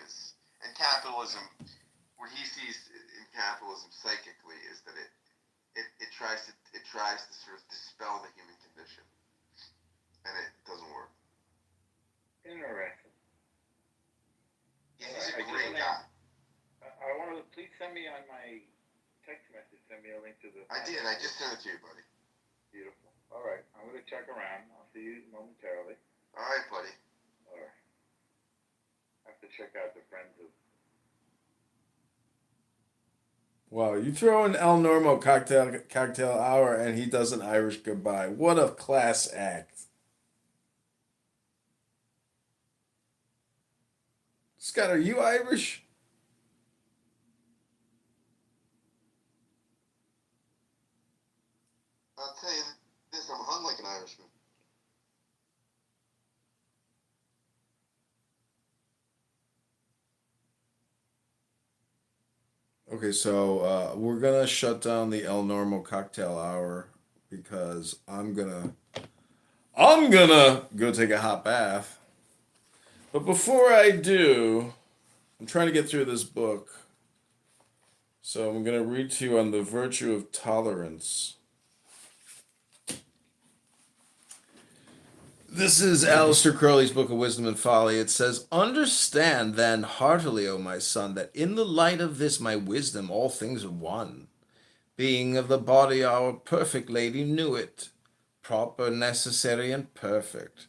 is. And capitalism, what he sees in capitalism psychically is that it tries to sort of dispel the human condition, and it doesn't work. Interesting. He's a great guy. I want to please send me on my text message. Send me a link to the. I did. I just sent it to you, buddy. Beautiful. All right, I'm going to check around. I'll see you momentarily. All right, buddy. All right. I have to check out the friends of. Wow, you throw in El Normo cocktail hour and he does an Irish goodbye. What a class act. Scott, are you Irish? I'll tell you this: I'm hung like an Irishman. Okay, so we're gonna shut down the El Normo cocktail hour because I'm gonna go take a hot bath. But before I do, I'm trying to get through this book. So I'm gonna read to you on the virtue of tolerance. This is Aleister Crowley's Book of Wisdom and Folly. It says, "Understand then heartily, O my son, that in the light of this my wisdom all things are one. Being of the body our perfect lady knew it, proper, necessary, and perfect.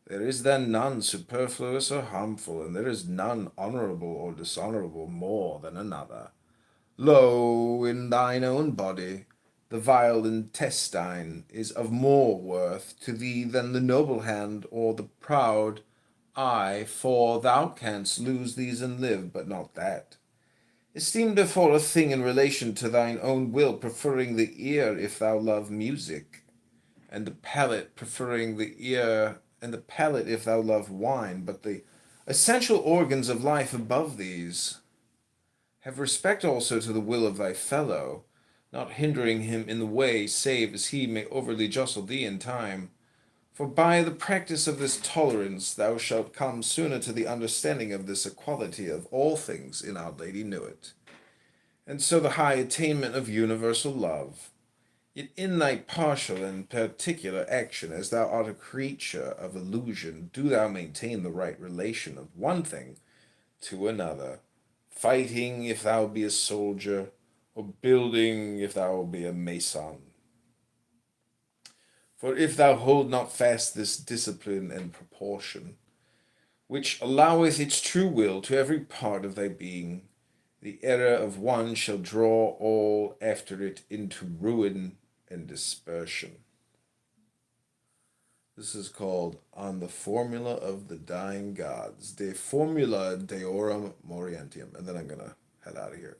There is then none superfluous or harmful, and there is none honorable or dishonorable more than another. Lo, in thine own body, the vile intestine is of more worth to thee than the noble hand or the proud eye, for thou canst lose these and live, but not that. Esteem therefore a thing in relation to thine own will, preferring the ear if thou love music, and the palate preferring the ear, and the palate if thou love wine, but the essential organs of life above these. Have respect also to the will of thy fellow, not hindering him in the way, save as he may overly jostle thee in time. For by the practice of this tolerance thou shalt come sooner to the understanding of this equality of all things in Our Lady knew it, and so the high attainment of universal love. Yet in thy partial and particular action, as thou art a creature of illusion, do thou maintain the right relation of one thing to another, fighting if thou be a soldier, or building if thou be a mason. For if thou hold not fast this discipline and proportion, which alloweth its true will to every part of thy being, the error of one shall draw all after it into ruin and dispersion." This is called On the Formula of the Dying Gods, De Formula Deorum Morientium. And then I'm going to head out of here.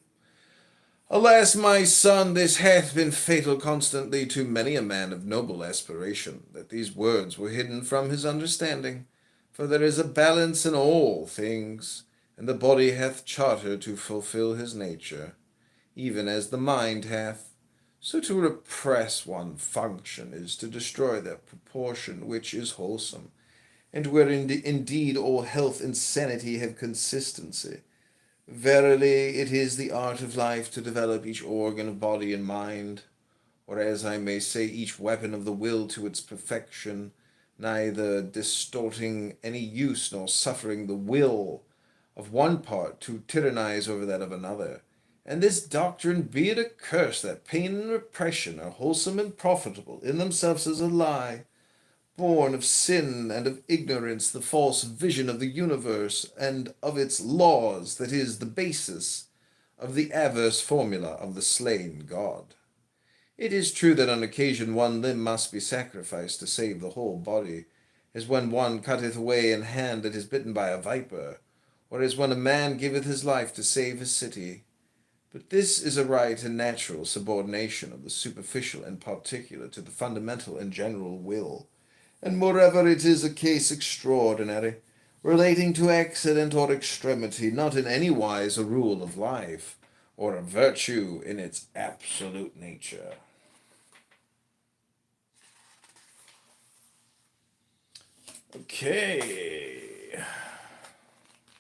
"Alas, my son, this hath been fatal constantly to many a man of noble aspiration, that these words were hidden from his understanding. For there is a balance in all things, and the body hath charter to fulfill his nature, even as the mind hath. So to repress one function is to destroy that proportion which is wholesome, and where indeed all health and sanity have consistency. Verily, it is the art of life to develop each organ of body and mind, or as I may say, each weapon of the will to its perfection, neither distorting any use nor suffering the will of one part to tyrannize over that of another. And this doctrine, be it accursed, that pain and repression are wholesome and profitable in themselves, is a lie, born of sin and of ignorance, the false vision of the universe and of its laws, that is the basis of the adverse formula of the slain God. It is true that on occasion one limb must be sacrificed to save the whole body, as when one cutteth away an hand that is bitten by a viper, or as when a man giveth his life to save his city. But this is a right and natural subordination of the superficial and particular to the fundamental and general will, and moreover it is a case extraordinary, relating to accident or extremity, not in any wise a rule of life, or a virtue in its absolute nature." Okay.